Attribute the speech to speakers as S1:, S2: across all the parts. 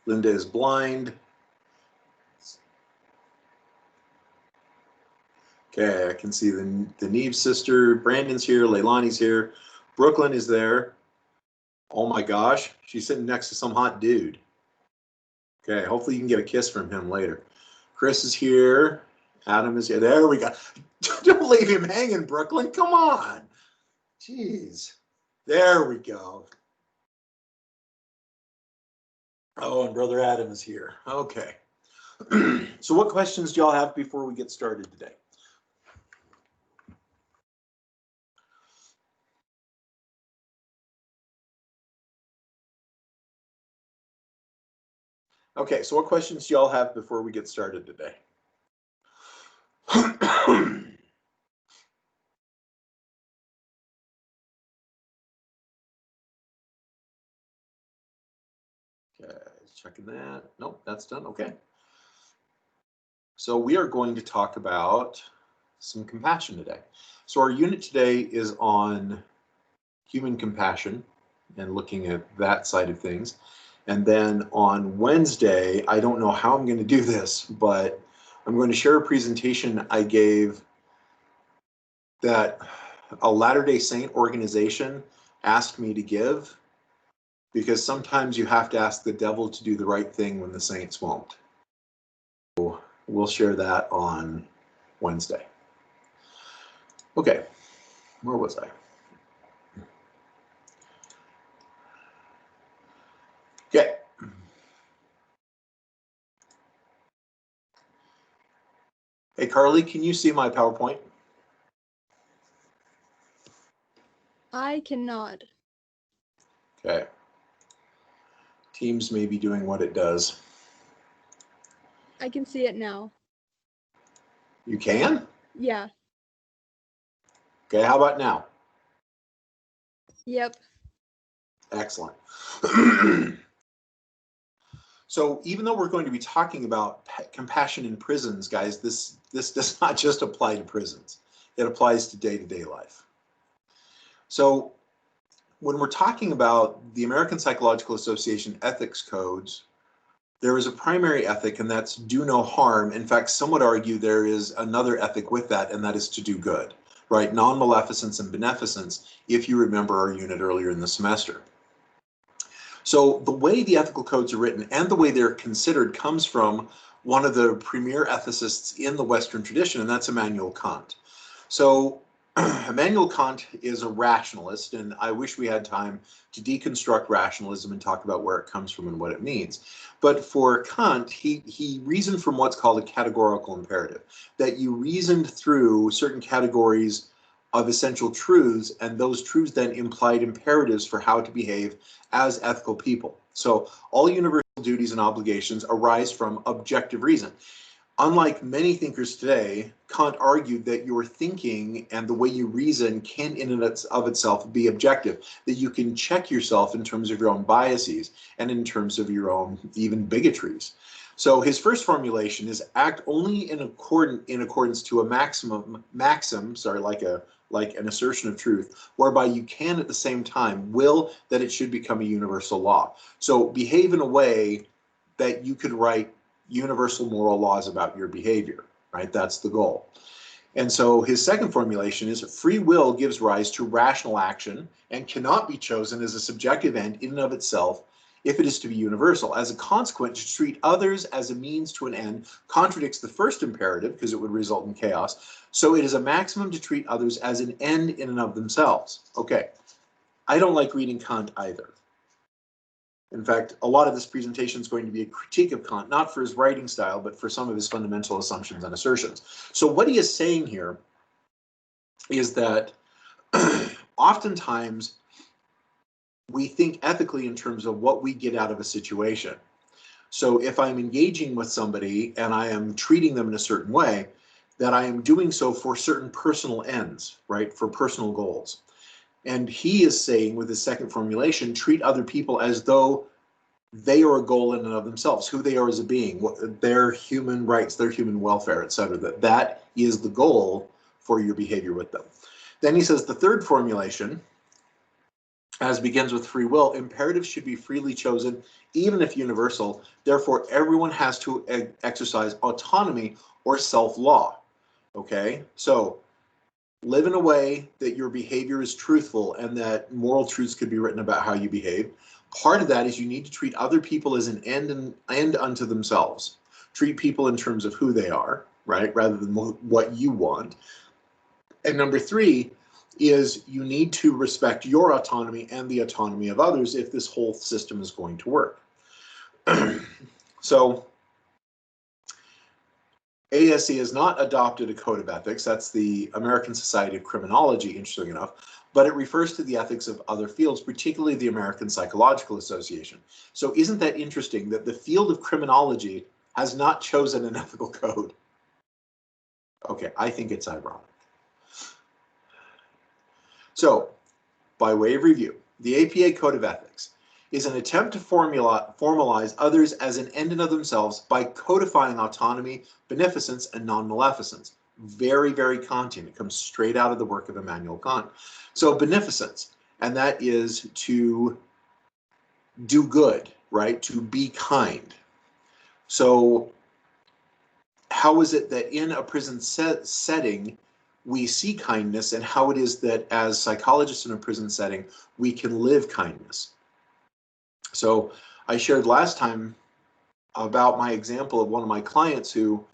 S1: Linda is blind. Okay, I can see the Neve sister. Brandon's here. Leilani's here. Brooklyn is there. Oh my gosh, she's sitting next to some hot dude. Okay, hopefully you can get a kiss from him later. Chris is here. Adam is here. There we go. Don't leave him hanging, Brooklyn. Come on. Jeez. There we go. Oh, and Brother Adam is here. Okay. So what questions do y'all have before we get started today? Okay, so what questions do y'all have before we get started today? Okay, checking that. Nope, that's done. Okay. So we are going to talk about some compassion today. So our unit today is on human compassion and looking at that side of things. And then on Wednesday, I don't know how I'm going to do this, but I'm going to share a presentation I gave that a Latter-day Saint organization asked me to give, because sometimes you have to ask the devil to do the right thing when the saints won't. So we'll share that on Wednesday. Okay, where was I? Okay. Hey, Carly, can you see my PowerPoint?
S2: I cannot.
S1: Okay. Teams may be doing what it does.
S2: I can see it now.
S1: You can?
S2: Yeah.
S1: Okay, how about now?
S2: Yep.
S1: Excellent. So even though we're going to be talking about compassion in prisons, guys, this does not just apply to prisons. It applies to day-to-day life. So when we're talking about the American Psychological Association ethics codes, there is a primary ethic, and that's do no harm. In fact, some would argue there is another ethic with that, and that is to do good, right? Non-maleficence and beneficence, if you remember our unit earlier in the semester. So the way the ethical codes are written and the way they're considered comes from one of the premier ethicists in the Western tradition, and that's Immanuel Kant. So Immanuel Kant is a rationalist, and I wish we had time to deconstruct rationalism and talk about where it comes from and what it means. But for Kant, he reasoned from what's called a categorical imperative, that you reasoned through certain categories of essential truths, and those truths then implied imperatives for how to behave as ethical people. So all universal duties and obligations arise from objective reason. Unlike many thinkers today, Kant argued that your thinking and the way you reason can in and of itself be objective, that you can check yourself in terms of your own biases and in terms of your own even bigotries. So his first formulation is act only in accordance to a maxim, like an assertion of truth, whereby you can at the same time will that it should become a universal law. So behave in a way that you could write universal moral laws about your behavior, right? That's the goal. And so his second formulation is free will gives rise to rational action and cannot be chosen as a subjective end in and of itself if it is to be universal. As a consequence, to treat others as a means to an end contradicts the first imperative because it would result in chaos. So it is a maximum to treat others as an end in and of themselves. Okay, I don't like reading Kant either. In fact, a lot of this presentation is going to be a critique of Kant, not for his writing style, but for some of his fundamental assumptions and assertions. So what he is saying here is that oftentimes we think ethically in terms of what we get out of a situation. So if I'm engaging with somebody and I am treating them in a certain way, that I am doing so for certain personal ends, right, for personal goals. And he is saying with his second formulation, treat other people as though they are a goal in and of themselves, who they are as a being, their human rights, their human welfare, etc. That is the goal for your behavior with them. Then he says the third formulation as begins with free will, imperatives should be freely chosen, even if universal. Therefore, everyone has to exercise autonomy or self-law. Okay, so live in a way that your behavior is truthful and that moral truths could be written about how you behave. Part of that is you need to treat other people as an end unto themselves. Treat people in terms of who they are, right, rather than what you want. And number three is you need to respect your autonomy and the autonomy of others if this whole system is going to work. So ASC has not adopted a code of ethics. That's the American Society of Criminology, interesting enough, but it refers to the ethics of other fields, particularly the American Psychological Association. So isn't that interesting that the field of criminology has not chosen an ethical code? Okay, I think it's ironic. So, by way of review, the APA Code of Ethics is an attempt to formalize others as an end in of themselves by codifying autonomy, beneficence, and non-maleficence. Very, very Kantian. It comes straight out of the work of Immanuel Kant. So beneficence, and that is to do good, right? To be kind. So how is it that in a prison setting, we see kindness, and how it is that as psychologists in a prison setting, we can live kindness? So I shared last time about my example of one of my clients who,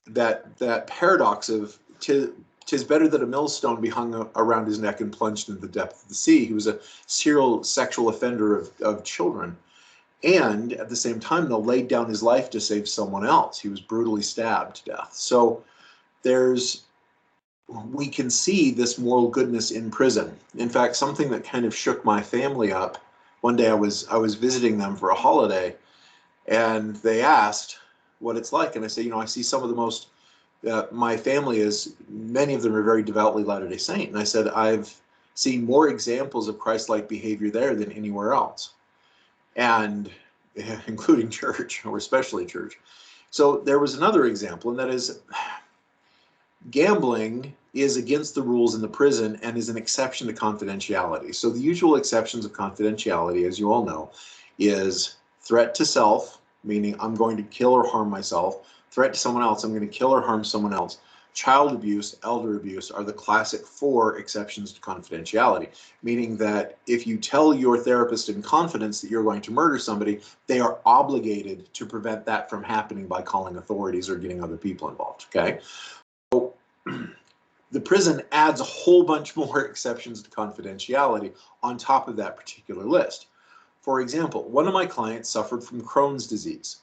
S1: that paradox of tis better that a millstone be hung around his neck and plunged into the depth of the sea. He was a serial sexual offender of children. And at the same time, though, laid down his life to save someone else. He was brutally stabbed to death. So we can see this moral goodness in prison. In fact, something that kind of shook my family up. One day I was visiting them for a holiday, and they asked what it's like. And I say, I see some of the most, my family is, many of them are very devoutly Latter-day Saint. And I said, I've seen more examples of Christ-like behavior there than anywhere else. And including church, or especially church. So there was another example, and that is gambling is against the rules in the prison and is an exception to confidentiality. So the usual exceptions of confidentiality, as you all know, is threat to self, meaning I'm going to kill or harm myself. Threat to someone else, I'm going to kill or harm someone else. Child abuse, elder abuse are the classic 4 exceptions to confidentiality, meaning that if you tell your therapist in confidence that you're going to murder somebody, they are obligated to prevent that from happening by calling authorities or getting other people involved, okay? So the prison adds a whole bunch more exceptions to confidentiality on top of that particular list. For example, one of my clients suffered from Crohn's disease,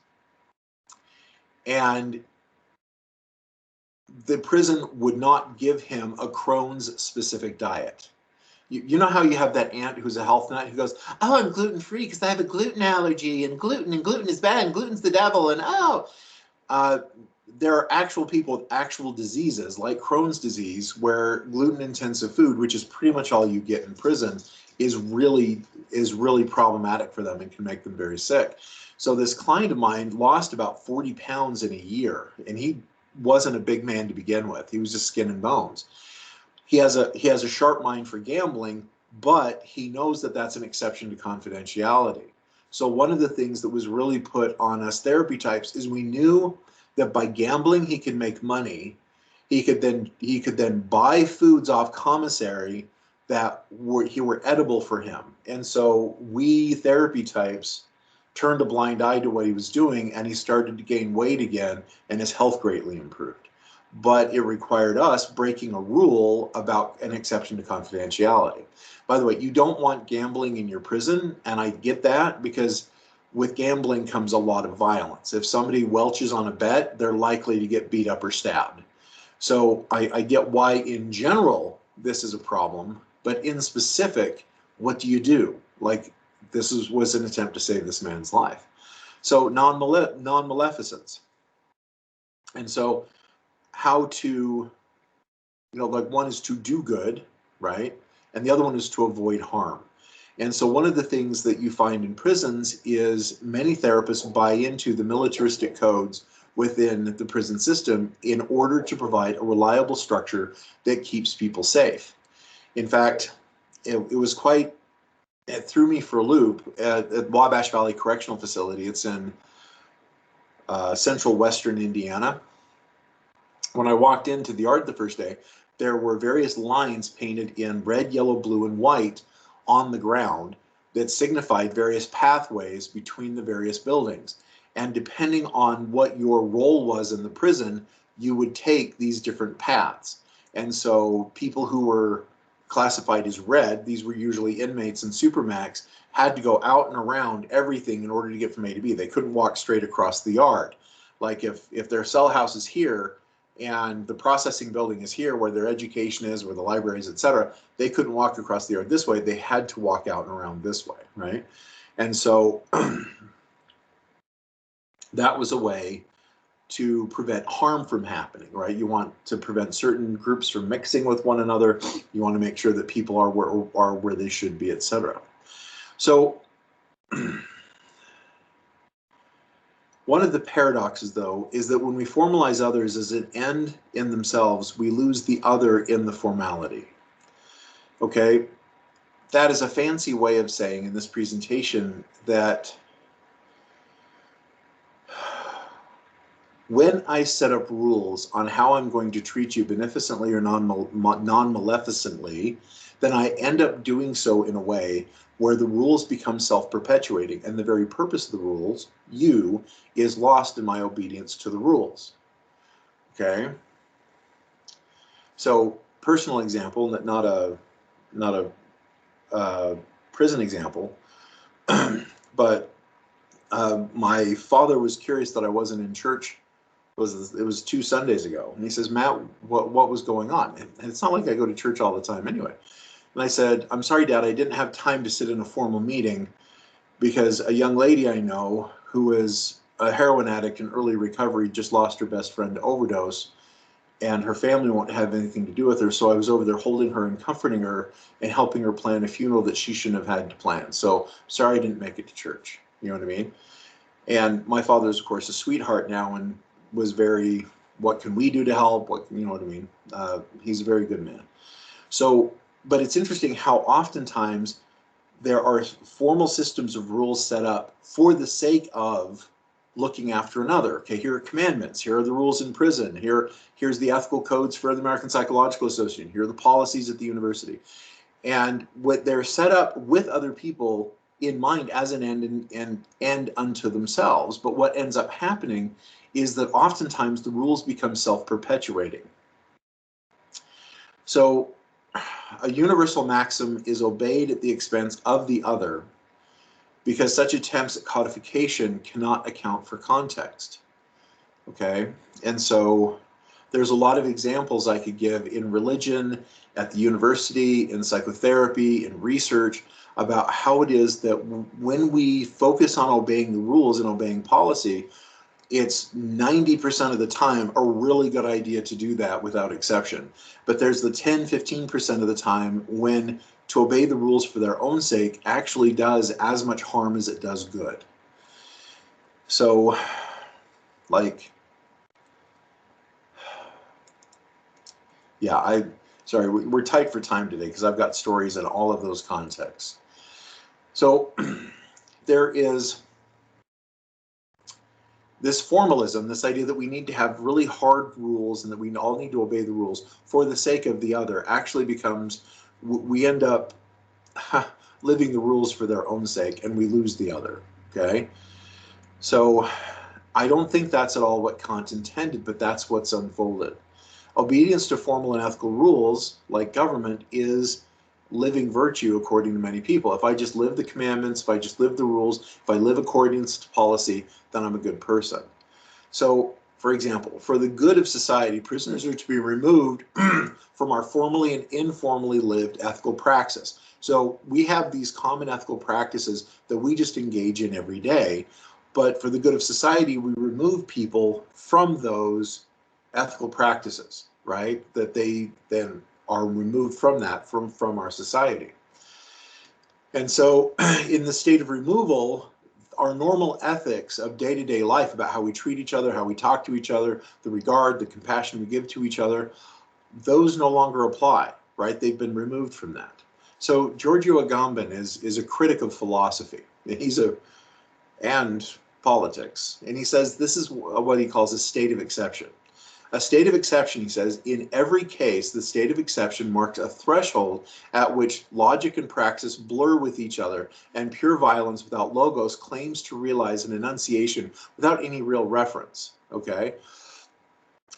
S1: and the prison would not give him a Crohn's specific diet. You know how you have that aunt who's a health nut who goes, oh, I'm gluten free because I have a gluten allergy, and gluten is bad, and gluten's the devil, and there are actual people with actual diseases like Crohn's disease where gluten intensive food, which is pretty much all you get in prison, is really problematic for them and can make them very sick. So this client of mine lost about 40 pounds in a year, and he wasn't a big man to begin with. He was just skin and bones. He has a sharp mind for gambling, but he knows that that's an exception to confidentiality. So one of the things that was really put on us therapy types is we knew that by gambling he could make money. He could then buy foods off commissary that were edible for him. And so we therapy types turned a blind eye to what he was doing, and he started to gain weight again, and his health greatly improved. But it required us breaking a rule about an exception to confidentiality. By the way, you don't want gambling in your prison, and I get that, because with gambling comes a lot of violence. If somebody welches on a bet, they're likely to get beat up or stabbed. So I get why in general this is a problem, but in specific, what do you do? Like, this was an attempt to save this man's life. So non-maleficence. And so how to, like, one is to do good, right? And the other one is to avoid harm. And so one of the things that you find in prisons is many therapists buy into the militaristic codes within the prison system in order to provide a reliable structure that keeps people safe. In fact, it was quite it threw me for a loop at Wabash Valley Correctional Facility. It's in central western Indiana. When I walked into the yard the first day, there were various lines painted in red, yellow, blue, and white on the ground that signified various pathways between the various buildings. And depending on what your role was in the prison, you would take these different paths. And so people who were classified as red, these were usually inmates and supermax, had to go out and around everything in order to get from A to B. They couldn't walk straight across the yard. Like if their cell house is here and the processing building is here where their education is, where the library is, etc., they couldn't walk across the yard this way. They had to walk out and around this way, right? And so that was a way to prevent harm from happening, right? You want to prevent certain groups from mixing with one another. You want to make sure that people are where they should be, etc. So one of the paradoxes, though, is that when we formalize others as an end in themselves, we lose the other in the formality. Okay? That is a fancy way of saying in this presentation that when I set up rules on how I'm going to treat you beneficently or non-maleficently, then I end up doing so in a way where the rules become self-perpetuating, and the very purpose of the rules, you, is lost in my obedience to the rules. Okay? So, personal example, not a prison example, but my father was curious that I wasn't in church. It was 2 Sundays ago, and he says, Matt, what was going on? And it's not like I go to church all the time anyway. And I said, I'm sorry, Dad, I didn't have time to sit in a formal meeting because a young lady I know who is a heroin addict in early recovery just lost her best friend to overdose, and her family won't have anything to do with her. So I was over there holding her and comforting her and helping her plan a funeral that she shouldn't have had to plan. So sorry I didn't make it to church. You know what I mean? And my father is, of course, a sweetheart now and was very, what can we do to help? What, you know what I mean? He's a very good man. So, but it's interesting how oftentimes there are formal systems of rules set up for the sake of looking after another. Okay, here are commandments. Here are the rules in prison. Here's the ethical codes for the American Psychological Association. Here are the policies at the university. And what they're set up with other people in mind as an end unto themselves. But what ends up happening is that oftentimes the rules become self-perpetuating. So a universal maxim is obeyed at the expense of the other because such attempts at codification cannot account for context. Okay? And so there's a lot of examples I could give in religion, at the university, in psychotherapy, in research, about how it is that when we focus on obeying the rules and obeying policy, it's 90% of the time a really good idea to do that without exception. But there's the 10-15% of the time when to obey the rules for their own sake actually does as much harm as it does good. So, like, yeah, sorry, we're tight for time today because I've got stories in all of those contexts. So there is this formalism, this idea that we need to have really hard rules and that we all need to obey the rules for the sake of the other actually becomes, we end up living the rules for their own sake and we lose the other, okay? So I don't think that's at all what Kant intended, but that's what's unfolded. Obedience to formal and ethical rules, like government, is living virtue according to many people. If I just live the commandments, if I just live the rules, if I live according to policy, then I'm a good person. So, for example, for the good of society, prisoners are to be removed from our formally and informally lived ethical praxis. So we have these common ethical practices that we just engage in every day, but for the good of society, we remove people from those ethical practices, right? That they then are removed from that, from our society. And so in the state of removal, our normal ethics of day-to-day life about how we treat each other, how we talk to each other, the regard, the compassion we give to each other, those no longer apply, right? They've been removed from that. So Giorgio Agamben is a critic of philosophy. And politics. And he says this is what he calls a state of exception. A state of exception, he says, in every case, the state of exception marks a threshold at which logic and praxis blur with each other, and pure violence without logos claims to realize an enunciation without any real reference. Okay?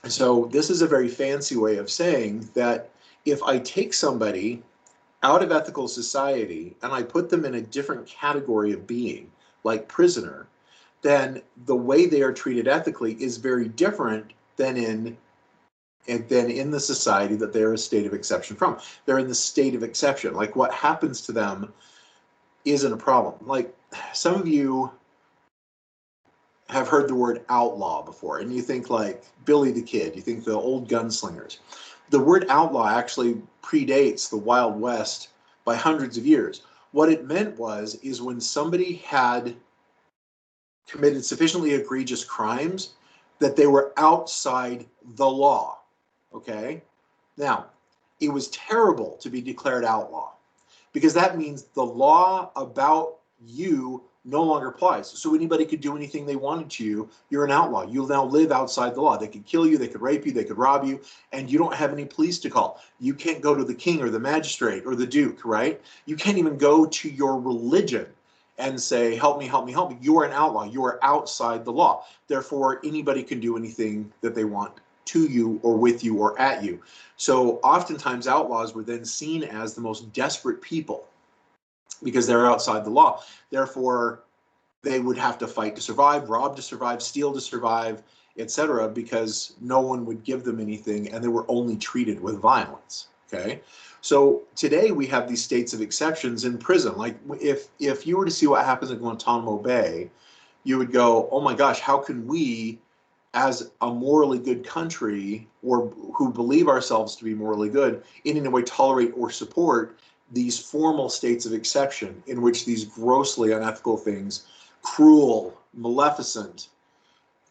S1: So this is a very fancy way of saying that if I take somebody out of ethical society and I put them in a different category of being, like prisoner, then the way they are treated ethically is very different than in the society that they're a state of exception from. They're in the state of exception. Like what happens to them isn't a problem. Like some of you have heard the word outlaw before, and you think like Billy the Kid, you think the old gunslingers. The word outlaw actually predates the Wild West by hundreds of years. What it meant is when somebody had committed sufficiently egregious crimes that they were outside the law. Okay? Now, it was terrible to be declared outlaw because that means the law about you no longer applies. So anybody could do anything they wanted to you. You're an outlaw. You'll now live outside the law. They could kill you, they could rape you, they could rob you, and you don't have any police to call. You can't go to the king or the magistrate or the duke, right? You can't even go to your religion and say, help me, help me, help me. You are an outlaw. You are outside the law. Therefore, anybody can do anything that they want to you or with you or at you. So oftentimes outlaws were then seen as the most desperate people because they're outside the law. Therefore, they would have to fight to survive, rob to survive, steal to survive, etc., because no one would give them anything and they were only treated with violence. Okay? So today we have these states of exceptions in prison. Like if you were to see what happens in Guantanamo Bay, you would go, oh my gosh, how can we, as a morally good country, or who believe ourselves to be morally good, in any way tolerate or support these formal states of exception in which these grossly unethical things, cruel, maleficent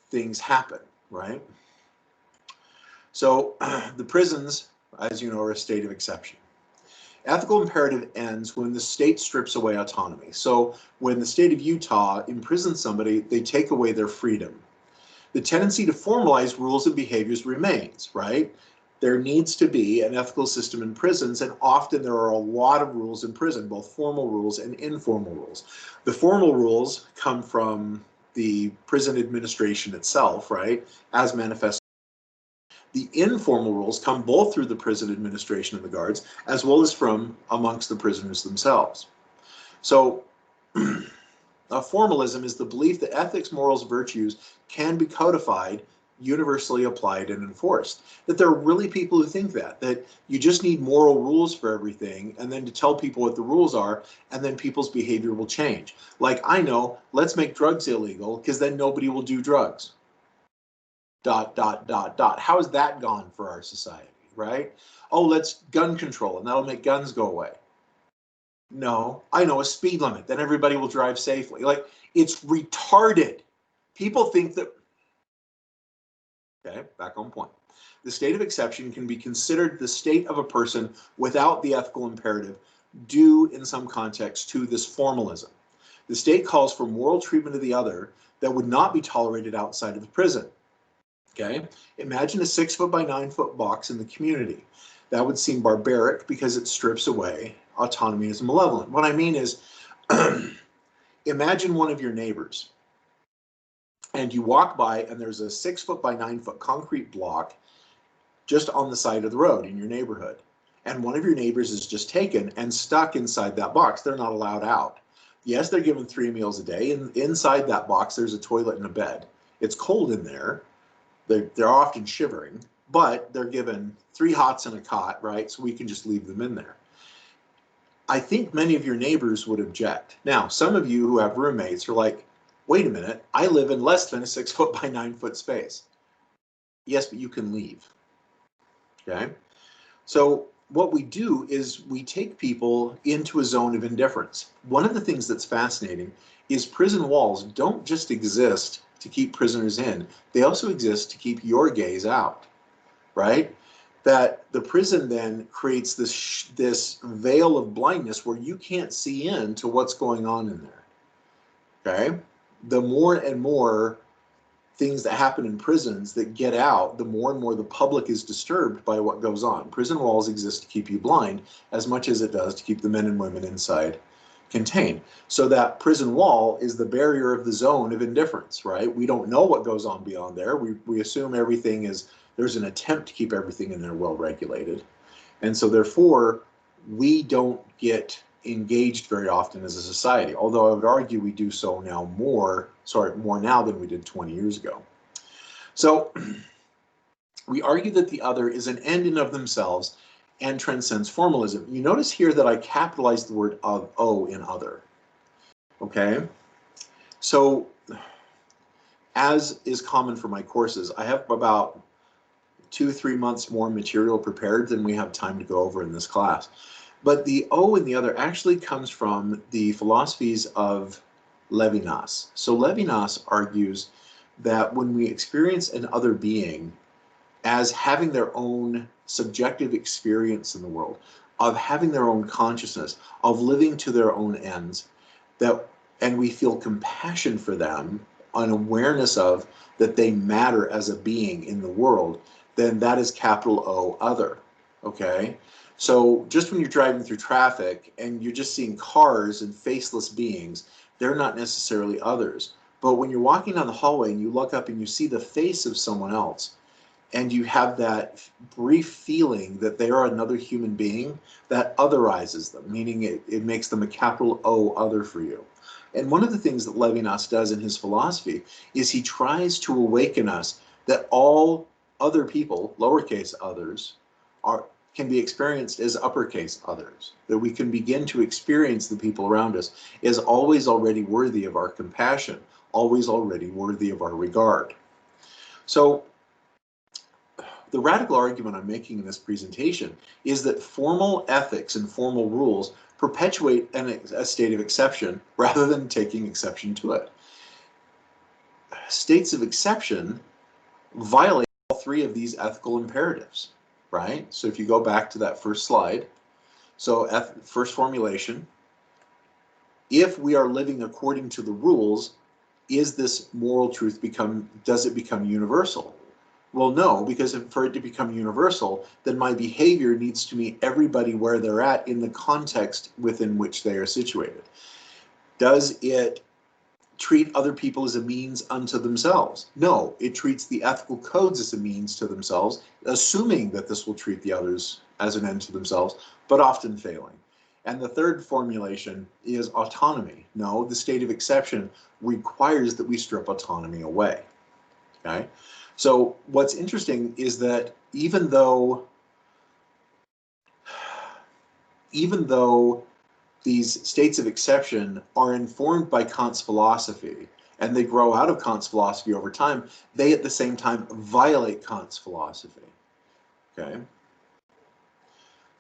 S1: things happen, right? So the prisons, as you know, are a state of exception. Ethical imperative ends when the state strips away autonomy. So when the state of Utah imprisons somebody, they take away their freedom. The tendency to formalize rules and behaviors remains, right? There needs to be an ethical system in prisons, and often there are a lot of rules in prison, both formal rules and informal rules. The formal rules come from the prison administration itself, right, as manifest. The informal rules come both through the prison administration and the guards, as well as from amongst the prisoners themselves. So formalism is the belief that ethics, morals, virtues can be codified, universally applied, and enforced. That there are really people who think that you just need moral rules for everything, and then to tell people what the rules are, and then people's behavior will change. Like, I know, let's make drugs illegal, because then nobody will do drugs. ... How has that gone for our society, right? Oh, let's gun control, and that'll make guns go away. No, I know, a speed limit, then everybody will drive safely. Like, it's retarded. People think that, okay, back on point. The state of exception can be considered the state of a person without the ethical imperative, due in some contexts to this formalism. The state calls for moral treatment of the other that would not be tolerated outside of the prison. Okay, imagine a 6 foot by 9 foot box in the community. That would seem barbaric because it strips away autonomy as malevolent. What I mean is, imagine one of your neighbors, and you walk by and there's a 6 foot by 9 foot concrete block just on the side of the road in your neighborhood. And one of your neighbors is just taken and stuck inside that box. They're not allowed out. Yes, they're given 3 meals a day, and inside that box there's a toilet and a bed. It's cold in there. They're often shivering, but they're given 3 hots and a cot, right? So we can just leave them in there. I think many of your neighbors would object. Now, some of you who have roommates are like, wait a minute, I live in less than a 6 foot by 9 foot space. Yes, but you can leave. Okay? So what we do is we take people into a zone of indifference. One of the things that's fascinating is prison walls don't just exist to keep prisoners in. They also exist to keep your gaze out, right? that the prison then creates this veil of blindness where you can't see into what's going on in there. Okay? The more and more things that happen in prisons that get out, the more and more the public is disturbed by what goes on. Prison walls exist to keep you blind as much as it does to keep the men and women inside contained. So that prison wall is the barrier of the zone of indifference, right? We don't know what goes on beyond there. We assume everything is, there's an attempt to keep everything in there well regulated. And so therefore, we don't get engaged very often as a society, although I would argue we do so now more now than we did 20 years ago. So we argue that the other is an end in of themselves and transcends formalism. You notice here that I capitalized the word of O in other. Okay? So as is common for my courses, I have about 2-3 months more material prepared than we have time to go over in this class. But the O in the other actually comes from the philosophies of Levinas. So Levinas argues that when we experience an other being as having their own subjective experience in the world, of having their own consciousness, of living to their own ends, and we feel compassion for them, an awareness of that they matter as a being in the world, then that is capital O, other. Okay? So just when you're driving through traffic and you're just seeing cars and faceless beings, they're not necessarily others. But when you're walking down the hallway and you look up and you see the face of someone else, and you have that brief feeling that they are another human being, that otherizes them, meaning it makes them a capital O, other, for you. And one of the things that Levinas does in his philosophy is he tries to awaken us that all other people, lowercase others, can be experienced as uppercase others, that we can begin to experience the people around us as always already worthy of our compassion, always already worthy of our regard. So the radical argument I'm making in this presentation is that formal ethics and formal rules perpetuate a state of exception rather than taking exception to it. States of exception violate all three of these ethical imperatives, right? So if you go back to that first slide, so first formulation, if we are living according to the rules, is this moral truth does it become universal? Well, no, because for it to become universal, then my behavior needs to meet everybody where they're at in the context within which they are situated. Does it treat other people as a means unto themselves? No, it treats the ethical codes as a means to themselves, assuming that this will treat the others as an end to themselves, but often failing. And the third formulation is autonomy. No, the state of exception requires that we strip autonomy away. Okay? So what's interesting is that even though these states of exception are informed by Kant's philosophy, and they grow out of Kant's philosophy over time, they at the same time violate Kant's philosophy. Okay?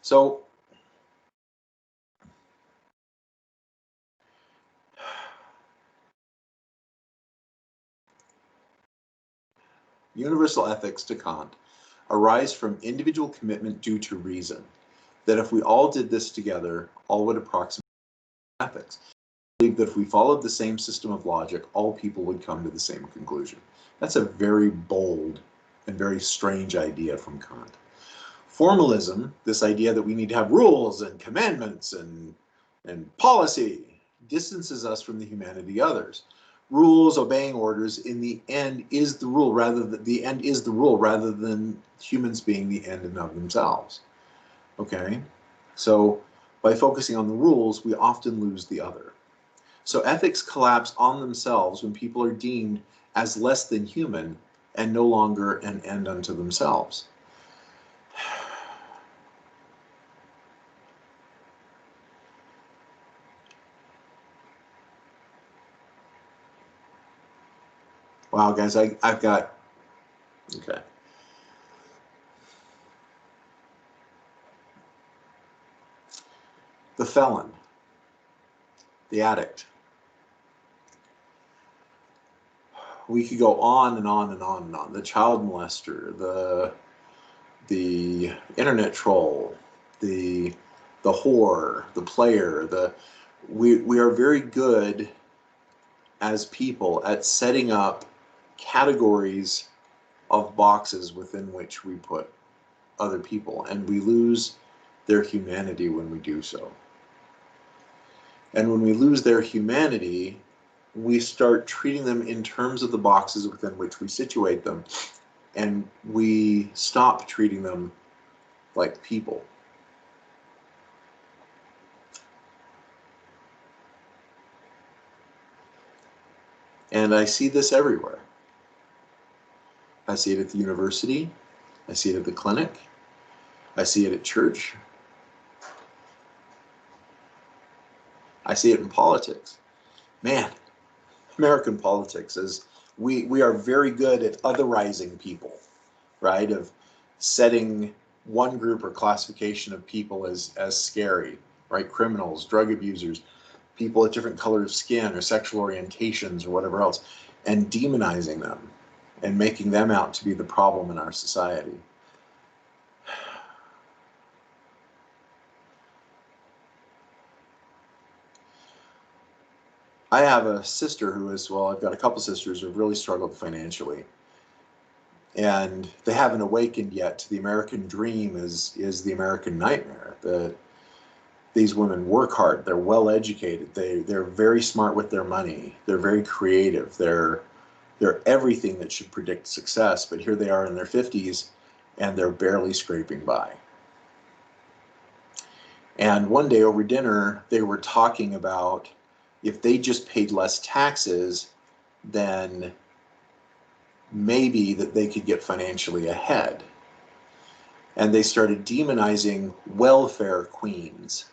S1: So universal ethics to Kant arise from individual commitment due to reason, that if we all did this together, all would approximate ethics. I believe that if we followed the same system of logic, all people would come to the same conclusion. That's a very bold and very strange idea from Kant. Formalism, this idea that we need to have rules and commandments and policy, distances us from the humanity of others. Rules, obeying orders, in the end is the rule rather than humans being the end in of themselves. Okay? So by focusing on the rules, we often lose the other. So ethics collapse on themselves when people are deemed as less than human and no longer an end unto themselves. Wow, guys, I've got, okay. The felon, the addict. We could go on and on and on and on. The child molester, the internet troll, the whore, the player, we are very good as people at setting up categories of boxes within which we put other people, and we lose their humanity when we do so. And when we lose their humanity, we start treating them in terms of the boxes within which we situate them, and we stop treating them like people. And I see this everywhere. I see it at the university. I see it at the clinic. I see it at church. I see it in politics. Man, American politics is, we are very good at otherizing people, right? Of setting one group or classification of people as scary, right? Criminals, drug abusers, people with different colors of skin or sexual orientations or whatever else, and demonizing them and making them out to be the problem in our society. I have a sister who is, well, I've got a couple sisters who have really struggled financially. And they haven't awakened yet to the American dream is the American nightmare. These women work hard, they're well educated, they're very smart with their money, they're very creative, they're everything that should predict success, but here they are in their 50s and they're barely scraping by. And one day over dinner, they were talking about if they just paid less taxes, then maybe that they could get financially ahead. And they started demonizing welfare queens.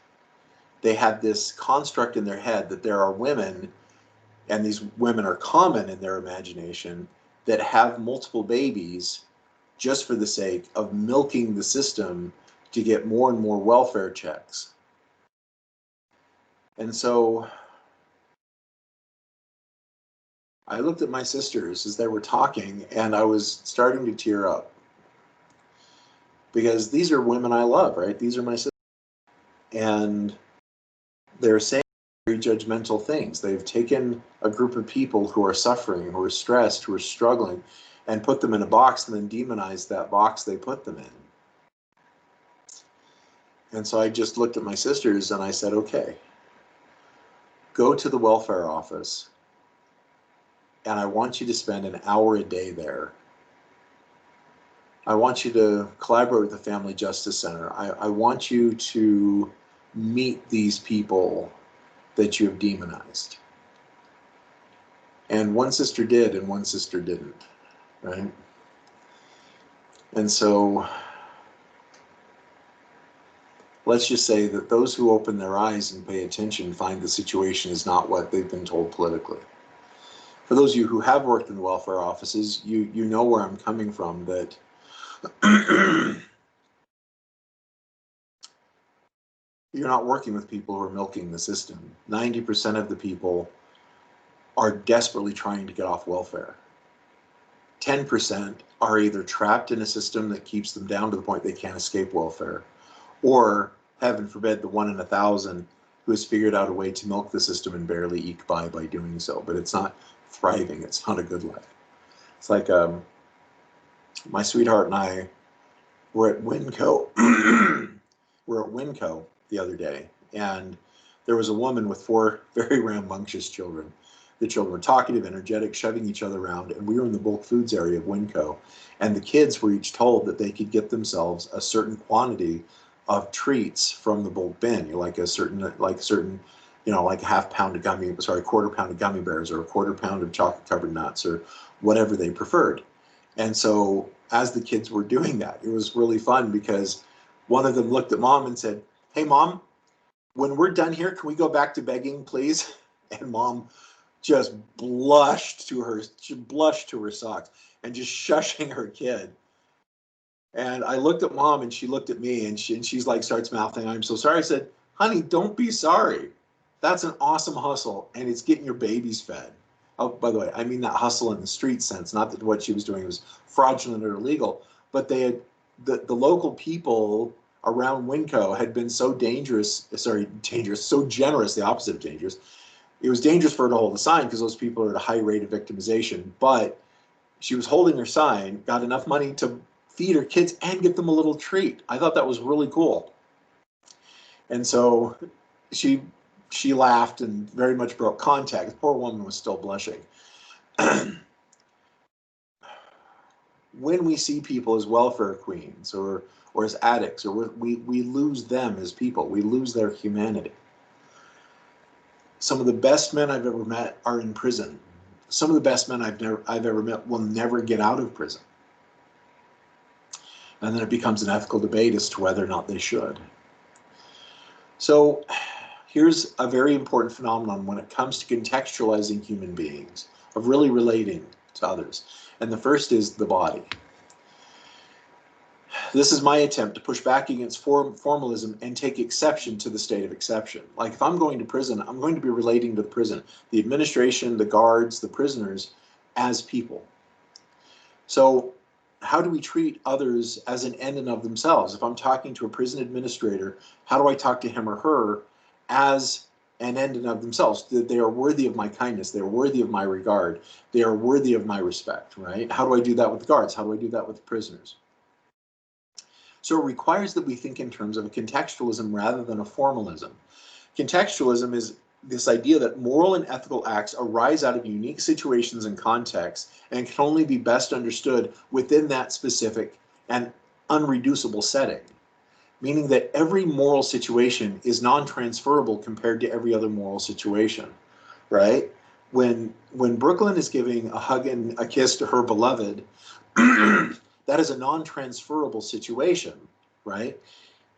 S1: They had this construct in their head that there are women, and these women are common in their imagination, that have multiple babies just for the sake of milking the system to get more and more welfare checks. And so I looked at my sisters as they were talking, and I was starting to tear up. Because these are women I love, right? These are my sisters. And they're saying very judgmental things. They've taken a group of people who are suffering, who are stressed, who are struggling, and put them in a box and then demonized that box they put them in. And so I just looked at my sisters and I said, okay, go to the welfare office, and I want you to spend an hour a day there. I want you to collaborate with the Family Justice Center. I want you to meet these people that you have demonized. And one sister did and one sister didn't, right? And so let's just say that those who open their eyes and pay attention find the situation is not what they've been told politically. For those of you who have worked in the welfare offices, you know where I'm coming from, that you're not working with people who are milking the system. 90% of the people are desperately trying to get off welfare. 10% are either trapped in a system that keeps them down to the point they can't escape welfare, or, heaven forbid, the 1 in 1,000 who has figured out a way to milk the system and barely eke by doing so. But it's not thriving. It's not a good life. It's like my sweetheart and I were at Winco. We're at Winco the other day, and there was a woman with 4 very rambunctious children. The children were talkative, energetic, shoving each other around, and we were in the bulk foods area of Winco, and the kids were each told that they could get themselves a certain quantity of treats from the bulk bin, like a certain, you know, like a half pound of quarter pound of gummy bears, or a quarter pound of chocolate covered nuts, or whatever they preferred. And so as the kids were doing that, it was really fun, because one of them looked at mom and said, "Hey mom, when we're done here, can we go back to begging, please?" And mom just blushed to her socks and just shushing her kid. And I looked at mom and she looked at me, and she's like, starts mouthing, "I'm so sorry." I said, "Honey, don't be sorry. That's an awesome hustle, and it's getting your babies fed." Oh, by the way, I mean that hustle in the street sense, not that what she was doing was fraudulent or illegal, but they had the local people around Winco had been so so generous, the opposite of dangerous. It was dangerous for her to hold the sign because those people are at a high rate of victimization, but she was holding her sign, got enough money to feed her kids and get them a little treat. I thought that was really cool. And so she laughed and very much broke contact. The poor woman was still blushing. When we see people as welfare queens or as addicts, or we lose them as people. We lose their humanity. Some of the best men I've ever met are in prison. Some of the best men I've ever met will never get out of prison. And then it becomes an ethical debate as to whether or not they should. So here's a very important phenomenon when it comes to contextualizing human beings, of really relating to others. And the first is the body. This is my attempt to push back against formalism and take exception to the state of exception. Like if I'm going to prison, I'm going to be relating to the prison, the administration, the guards, the prisoners as people. So how do we treat others as an end in of themselves? If I'm talking to a prison administrator, how do I talk to him or her as an end in of themselves? That they are worthy of my kindness, they are worthy of my regard, they are worthy of my respect, right? How do I do that with the guards? How do I do that with the prisoners? So it requires that we think in terms of a contextualism rather than a formalism. Contextualism is this idea that moral and ethical acts arise out of unique situations and contexts and can only be best understood within that specific and unreducible setting, meaning that every moral situation is non-transferable compared to every other moral situation, right? When Brooklyn is giving a hug and a kiss to her beloved, that is a non-transferable situation, right?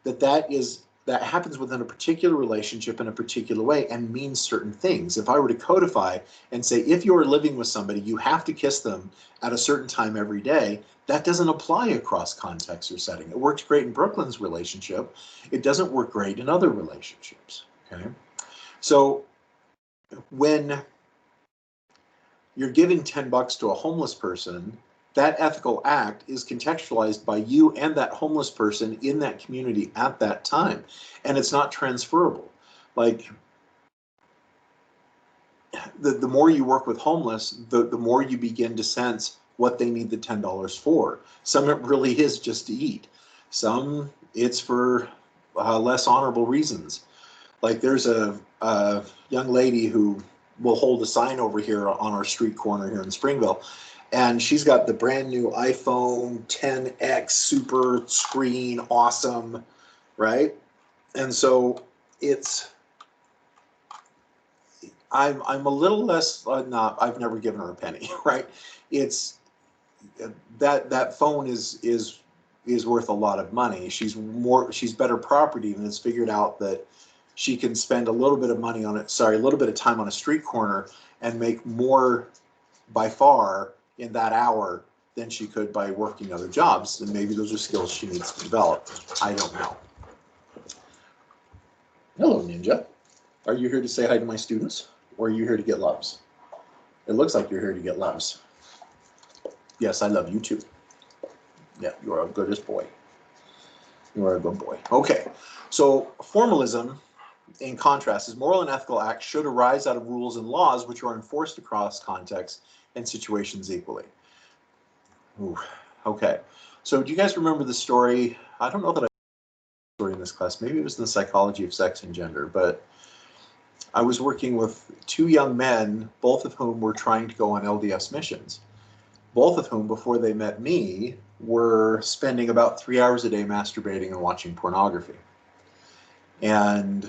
S1: That happens within a particular relationship in a particular way and means certain things. If I were to codify and say, if you're living with somebody, you have to kiss them at a certain time every day, that doesn't apply across context or setting. It works great in Brooklyn's relationship. It doesn't work great in other relationships, okay? So when you're giving $10 to a homeless person, that ethical act is contextualized by you and that homeless person in that community at that time. And it's not transferable. Like, the more you work with homeless, the more you begin to sense what they need the $10 for. Some it really is just to eat. Some it's for less honorable reasons. Like there's a young lady who will hold a sign over here on our street corner here in Springville. And she's got the brand new iPhone 10X super screen, awesome, right? And so I'm a little less, I've never given her a penny, right? It's that phone is worth a lot of money. She's better property and has figured out that she can spend a little bit of money on it, a little bit of time on a street corner and make more by far in that hour than she could by working other jobs. And maybe those are skills she needs to develop. I don't know. Hello, Ninja. Are you here to say hi to my students? Or are you here to get loves? It looks like you're here to get loves. Yes, I love you too. Yeah, you are a goodest boy. You are a good boy. Okay, so formalism, in contrast, is moral and ethical acts should arise out of rules and laws which are enforced across contexts and situations equally. Ooh, okay, so do you guys remember the story? I don't know that I told the story in this class. Maybe it was in the psychology of sex and gender, but I was working with two young men, both of whom were trying to go on LDS missions. Both of whom, before they met me, were spending about 3 hours a day masturbating and watching pornography. And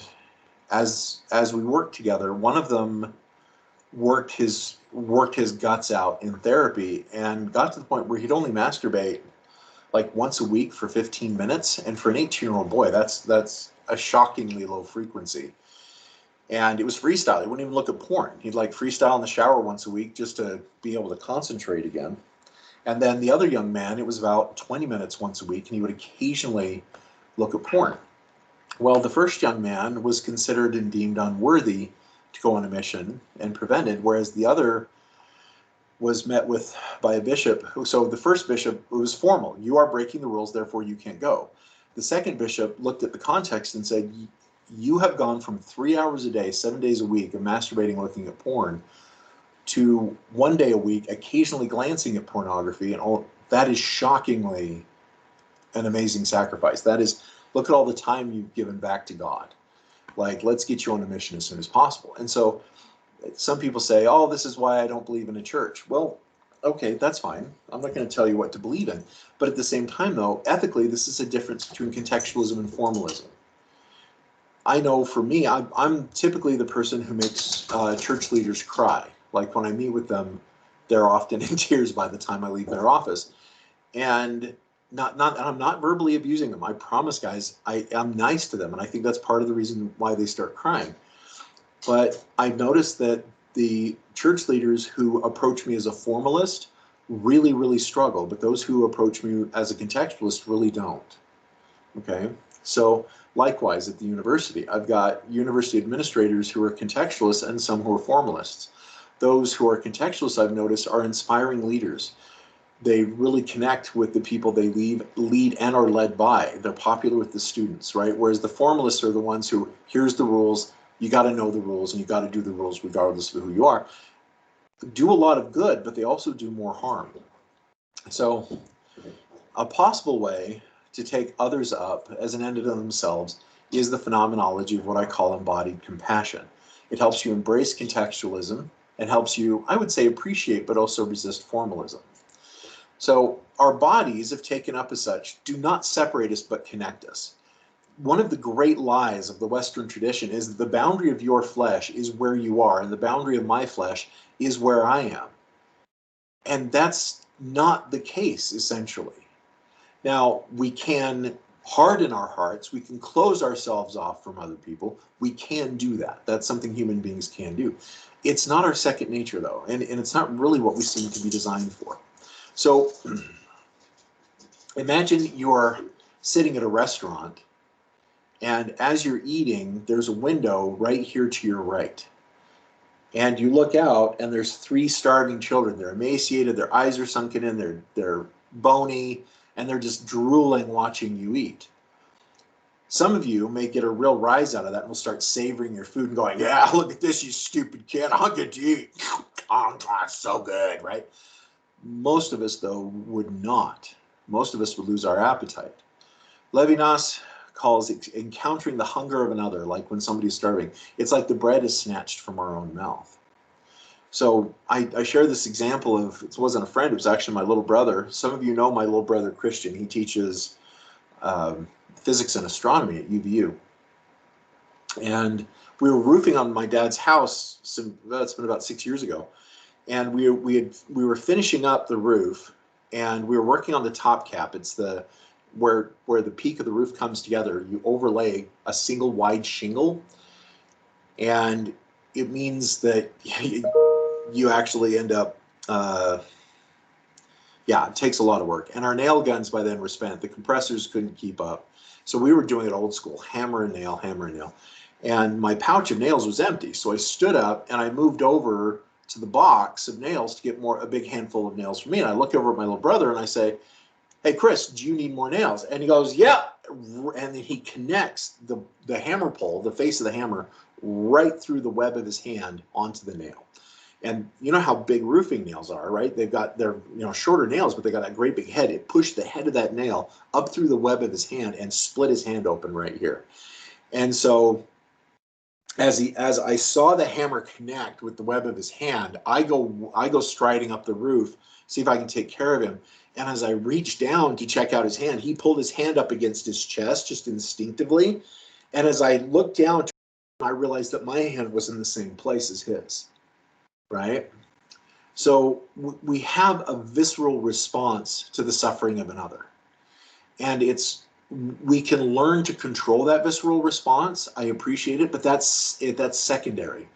S1: as we worked together, one of them worked his guts out in therapy and got to the point where he'd only masturbate like once a week for 15 minutes. And for an 18-year-old boy, that's a shockingly low frequency. And it was freestyle. He wouldn't even look at porn. He'd like freestyle in the shower once a week just to be able to concentrate again. And then the other young man, it was about 20 minutes once a week, and he would occasionally look at porn. Well, the first young man was considered and deemed unworthy to go on a mission and prevented, whereas the other was met with by a bishop. So the first bishop, it was formal. You are breaking the rules, therefore you can't go. The second bishop looked at the context and said, you have gone from 3 hours a day, 7 days a week of masturbating, looking at porn, to 1 day a week, occasionally glancing at pornography, and all that is shockingly an amazing sacrifice. That is, look at all the time you've given back to God. Like, let's get you on a mission as soon as possible. And so some people say, oh, this is why I don't believe in a church. Well, okay, that's fine. I'm not going to tell you what to believe in. But at the same time, though, ethically, this is a difference between contextualism and formalism. I know for me, I'm typically the person who makes church leaders cry. Like when I meet with them, they're often in tears by the time I leave their office. And I'm not verbally abusing them. I promise, guys, I'm nice to them. And I think that's part of the reason why they start crying. But I've noticed that the church leaders who approach me as a formalist really, really struggle. But those who approach me as a contextualist really don't. Okay? So likewise at the university, I've got university administrators who are contextualists and some who are formalists. Those who are contextualists, I've noticed, are inspiring leaders. They really connect with the people they lead and are led by. They're popular with the students, right? Whereas the formalists are the ones who, here's the rules, you got to know the rules, and you got to do the rules regardless of who you are. Do a lot of good, but they also do more harm. So a possible way to take others up as an end in themselves is the phenomenology of what I call embodied compassion. It helps you embrace contextualism and helps you, I would say, appreciate but also resist formalism. So our bodies, if taken up as such, do not separate us but connect us. One of the great lies of the Western tradition is that the boundary of your flesh is where you are, and the boundary of my flesh is where I am. And that's not the case, essentially. Now, we can harden our hearts, we can close ourselves off from other people, we can do that. That's something human beings can do. It's not our second nature, though, and it's not really what we seem to be designed for. So imagine you're sitting at a restaurant, and as you're eating, there's a window right here to your right. And you look out, and there's 3 starving children. They're emaciated, their eyes are sunken in, they're bony, and they're just drooling watching you eat. Some of you may get a real rise out of that and will start savoring your food and going, yeah, look at this, you stupid kid, I'll get to eat. Oh, so good, right? Most of us, though, would not. Most of us would lose our appetite. Levinas calls encountering the hunger of another, like when somebody's starving. It's like the bread is snatched from our own mouth. So I share this example of, it wasn't a friend, it was actually my little brother. Some of you know my little brother, Christian. He teaches physics and astronomy at UVU. And we were roofing on my dad's house, that's been about 6 years ago. And we were finishing up the roof, and we were working on the top cap. It's the where the peak of the roof comes together. You overlay a single wide shingle, and it means that you actually end up, it takes a lot of work. And our nail guns by then were spent. The compressors couldn't keep up. So we were doing it old school, hammer and nail, hammer and nail. And my pouch of nails was empty. So I stood up and I moved over to the box of nails to get a big handful of nails for me. And I look over at my little brother and I say, hey, Chris, do you need more nails? And he goes, yeah. And then he connects the hammer pole, the face of the hammer, right through the web of his hand onto the nail. And you know how big roofing nails are, right? They're shorter nails, but they got that great big head. It pushed the head of that nail up through the web of his hand and split his hand open right here. And so as I saw the hammer connect with the web of his hand, I go striding up the roof, see if I can take care of him. And as I reached down to check out his hand, he pulled his hand up against his chest just instinctively. And as I looked down, I realized that my hand was in the same place as his, right? So we have a visceral response to the suffering of another. And we can learn to control that visceral response. I appreciate it, but that's secondary.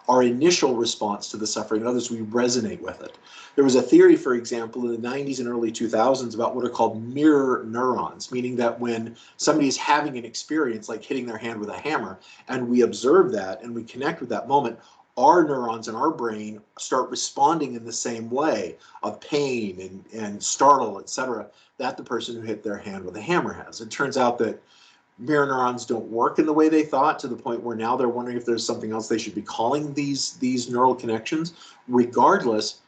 S1: Our initial response to the suffering of others, we resonate with it. There was a theory, for example, in the 90s and early 2000s about what are called mirror neurons, meaning that when somebody is having an experience like hitting their hand with a hammer, and we observe that and we connect with that moment, our neurons in our brain start responding in the same way of pain and startle, etc., that the person who hit their hand with a hammer has. It turns out that mirror neurons don't work in the way they thought, to the point where now they're wondering if there's something else they should be calling these neural connections. Regardless,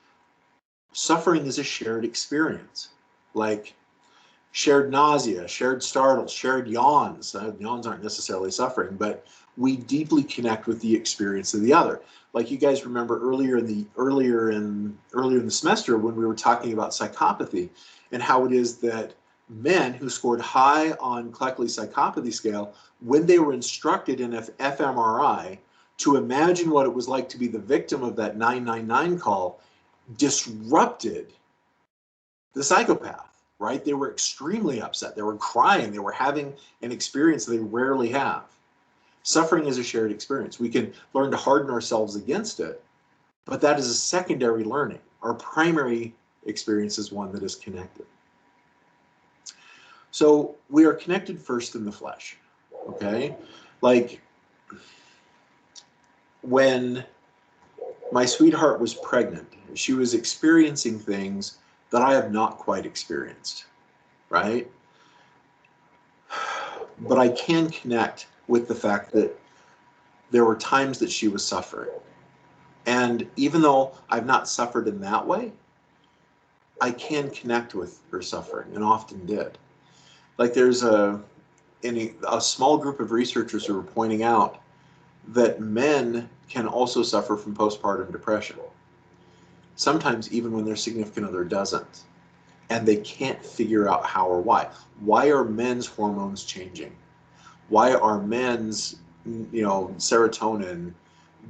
S1: suffering is a shared experience, like shared nausea, shared startles, shared yawns. Yawns aren't necessarily suffering, but we deeply connect with the experience of the other. Like you guys remember earlier in the semester when we were talking about psychopathy and how it is that men who scored high on Cleckley's psychopathy scale, when they were instructed in fMRI to imagine what it was like to be the victim of that 999 call, disrupted the psychopath, right? They were extremely upset. They were crying. They were having an experience they rarely have. Suffering is a shared experience. We can learn to harden ourselves against it, but that is a secondary learning. Our primary experience is one that is connected. So we are connected first in the flesh, okay? Like when my sweetheart was pregnant, she was experiencing things that I have not quite experienced, right? But I can connect with the fact that there were times that she was suffering. And even though I've not suffered in that way, I can connect with her suffering, and often did. Like there's a small group of researchers who were pointing out that men can also suffer from postpartum depression, sometimes even when their significant other doesn't. And they can't figure out how or why. Why are men's hormones changing? Why are men's, serotonin,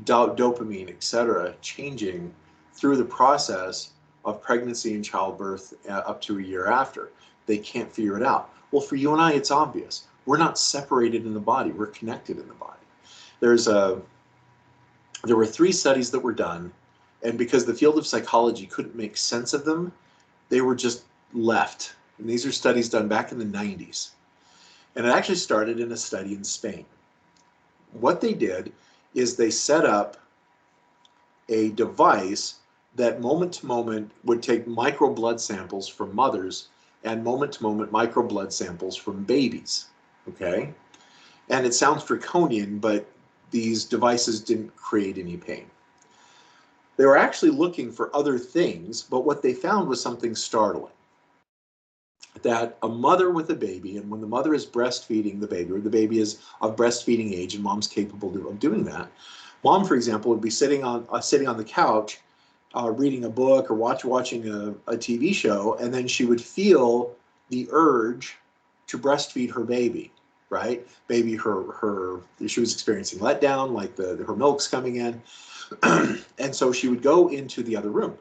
S1: dopamine, etc., changing through the process of pregnancy and childbirth up to a year after? They can't figure it out. Well, for you and I, it's obvious. We're not separated in the body. We're connected in the body. There were 3 studies that were done, and because the field of psychology couldn't make sense of them, they were just left. And these are studies done back in the 90s. And it actually started in a study in Spain. What they did is they set up a device that moment to moment would take micro blood samples from mothers and moment to moment micro blood samples from babies, okay? And it sounds draconian, but these devices didn't create any pain. They were actually looking for other things, but what they found was something startling. That a mother with a baby, and when the mother is breastfeeding the baby, or the baby is of breastfeeding age and mom's capable of doing that, mom, for example, would be sitting on the couch, reading a book or watching a TV show, and then she would feel the urge to breastfeed her baby, right? Maybe she was experiencing letdown, like her milk's coming in, and so she would go into the other room.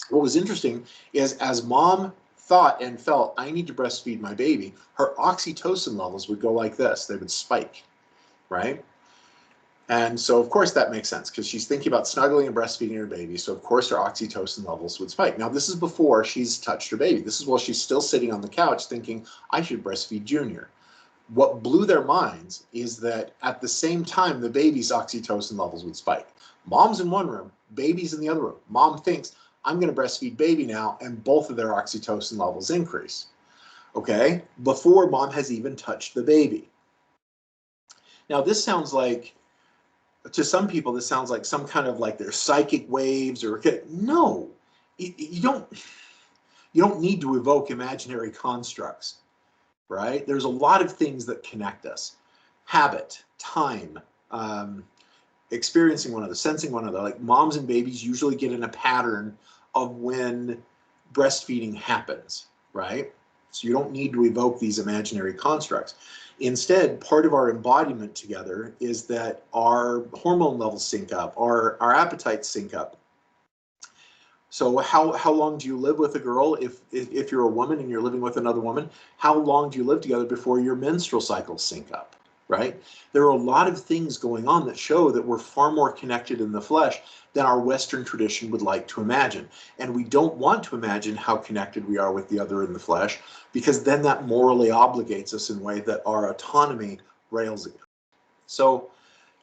S1: What was interesting is as mom thought and felt, I need to breastfeed my baby, her oxytocin levels would go like this. They would spike, right? And so, of course, that makes sense because she's thinking about snuggling and breastfeeding her baby. So, of course, her oxytocin levels would spike. Now, this is before she's touched her baby. This is while she's still sitting on the couch thinking, I should breastfeed Junior. What blew their minds is that at the same time, the baby's oxytocin levels would spike. Mom's in one room, baby's in the other room. Mom thinks, I'm going to breastfeed baby now, and both of their oxytocin levels increase, okay? Before mom has even touched the baby. Now, this sounds like, to some people, this sounds like some kind of like their psychic waves or, no, you don't need to evoke imaginary constructs, right? There's a lot of things that connect us. Habit, time, experiencing one another, sensing one another. Like moms and babies usually get in a pattern of when breastfeeding happens, right? So you don't need to evoke these imaginary constructs. Instead, part of our embodiment together is that our hormone levels sync up, our appetites sync up. So how long do you live with a girl if you're a woman and you're living with another woman? How long do you live together before your menstrual cycles sync up, right? There are a lot of things going on that show that we're far more connected in the flesh than our Western tradition would like to imagine. And we don't want to imagine how connected we are with the other in the flesh, because then that morally obligates us in a way that our autonomy rails against. So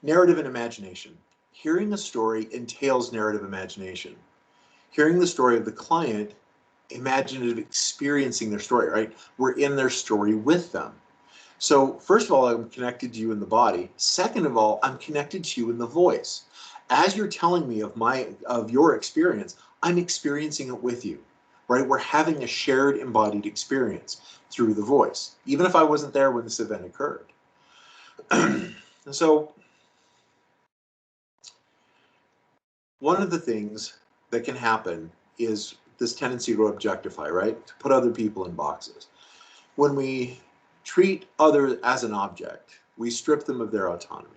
S1: narrative and imagination. hearing a story entails narrative imagination. Hearing the story of the client, imaginative experiencing their story, right? We're in their story with them. So first of all, I'm connected to you in the body. Second of all, I'm connected to you in the voice. As you're telling me of your experience, I'm experiencing it with you, right? We're having a shared embodied experience through the voice, even if I wasn't there when this event occurred. So one of the things that can happen is this tendency to objectify, right? To put other people in boxes. When we treat others as an object, we strip them of their autonomy.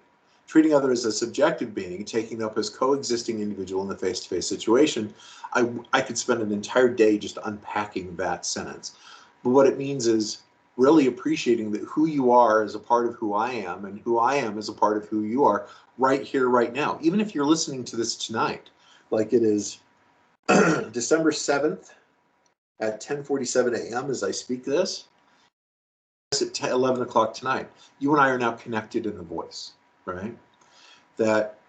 S1: Treating others as a subjective being, taking up as coexisting individual in the face-to-face situation, I could spend an entire day just unpacking that sentence. But what it means is really appreciating that who you are is a part of who I am, and who I am is a part of who you are right here, right now. Even if you're listening to this tonight, like it is December 7th at 10:47 a.m. as I speak this, at 11 o'clock tonight, you and I are now connected in the voice, right? That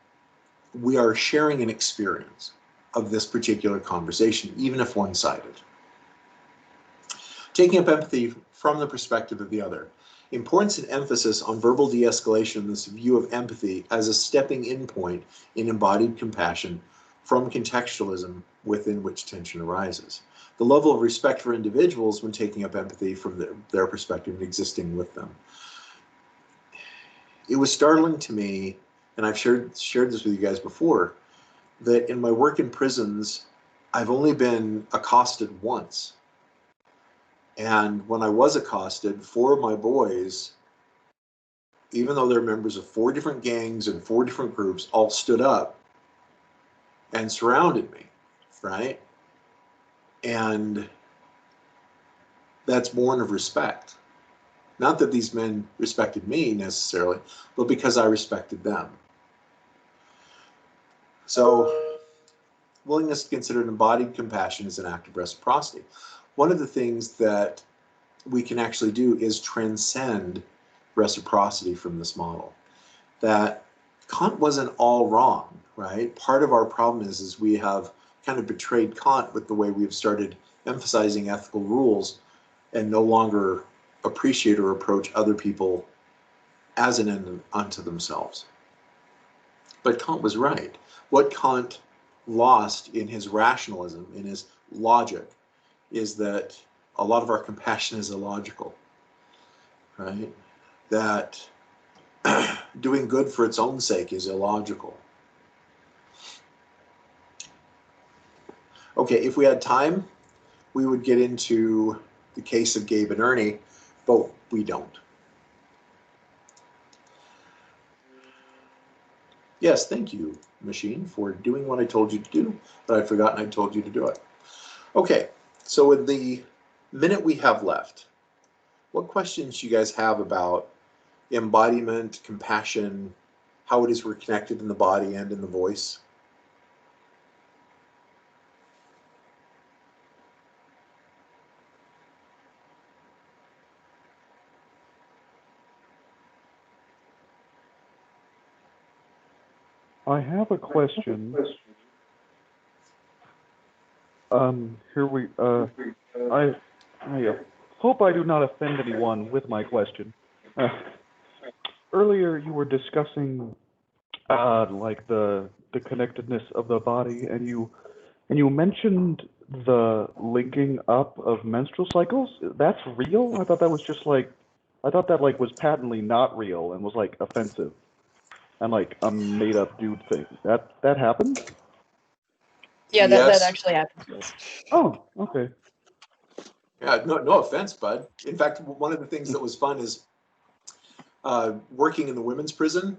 S1: we are sharing an experience of this particular conversation, even if one-sided. Taking up empathy from the perspective of the other. Importance and emphasis on verbal de-escalation, this view of empathy as a stepping in point in embodied compassion from contextualism within which tension arises. The level of respect for individuals when taking up empathy from their perspective and existing with them. It was startling to me, and I've shared this with you guys before, that in my work in prisons, I've only been accosted once. And when I was accosted, 4 of my boys, even though they're members of 4 different gangs and 4 different groups, all stood up and surrounded me, right? And that's born of respect. Not that these men respected me necessarily, but because I respected them. So, willingness to consider an embodied compassion as an act of reciprocity. One of the things that we can actually do is transcend reciprocity from this model. That Kant wasn't all wrong, right? Part of our problem is we have kind of betrayed Kant with the way we've started emphasizing ethical rules and no longer appreciate or approach other people as an end unto themselves. But Kant was right. What Kant lost in his rationalism, in his logic, is that a lot of our compassion is illogical, right? That doing good for its own sake is illogical. Okay, if we had time, we would get into the case of Gabe and Ernie, but we don't. Yes, thank you, machine, for doing what I told you to do, but I'd forgotten I told you to do it. Okay, so in the minute we have left, what questions do you guys have about embodiment, compassion, how it is we're connected in the body and in the voice?
S3: I have a question. I hope I do not offend anyone with my question. Earlier you were discussing like the connectedness of the body, and you mentioned the linking up of menstrual cycles. That's real? I thought that was just like, I thought that like was patently not real and was like offensive and like a made up dude thing. That happened?
S4: Yeah,
S1: Yes.
S4: that actually happens.
S3: Oh, okay.
S1: Yeah, no offense, bud. In fact, one of the things that was fun is working in the women's prison.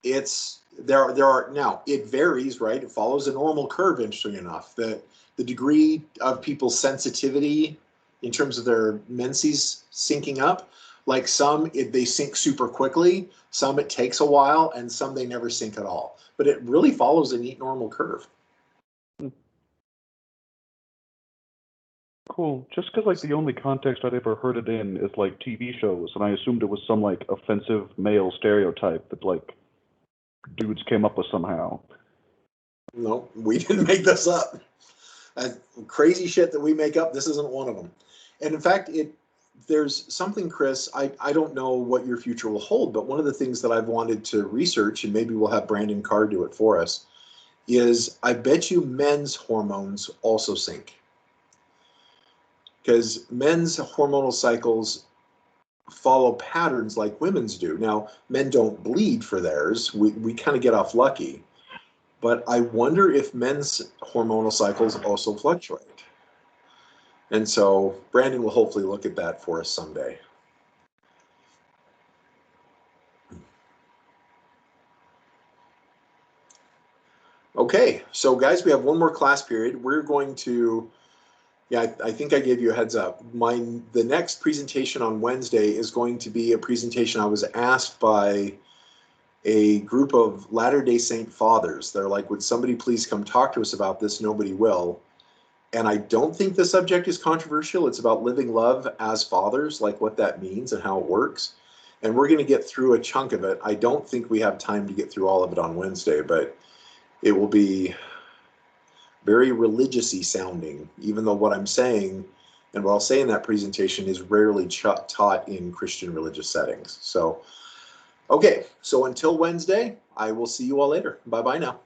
S1: There are now, it varies, right? It follows a normal curve, interestingly enough. The degree of people's sensitivity in terms of their menses syncing up, like some they sync super quickly, some it takes a while, and some they never sync at all. But it really follows a neat normal curve.
S3: Cool. Just because like the only context I'd ever heard it in is like TV shows, and I assumed it was some like offensive male stereotype that like dudes came up with somehow.
S1: No, we didn't make this up. Crazy shit that we make up, this isn't one of them. And in fact, there's something, Chris, I don't know what your future will hold, but one of the things that I've wanted to research, and maybe we'll have Brandon Carr do it for us, is I bet you men's hormones also sync. Because men's hormonal cycles follow patterns like women's do. Now, men don't bleed for theirs. We kind of get off lucky. But I wonder if men's hormonal cycles also fluctuate. And so Brandon will hopefully look at that for us someday. Okay, so guys, we have one more class period. We're going to, yeah, I think I gave you a heads up. The next presentation on Wednesday is going to be a presentation I was asked by a group of Latter-day Saint fathers. They're like, would somebody please come talk to us about this? Nobody will. And I don't think the subject is controversial. It's about living love as fathers, like what that means and how it works. And we're going to get through a chunk of it. I don't think we have time to get through all of it on Wednesday, but it will be very religious-y sounding, even though what I'm saying and what I'll say in that presentation is rarely taught in Christian religious settings. So, okay, so until Wednesday, I will see you all later. Bye-bye now.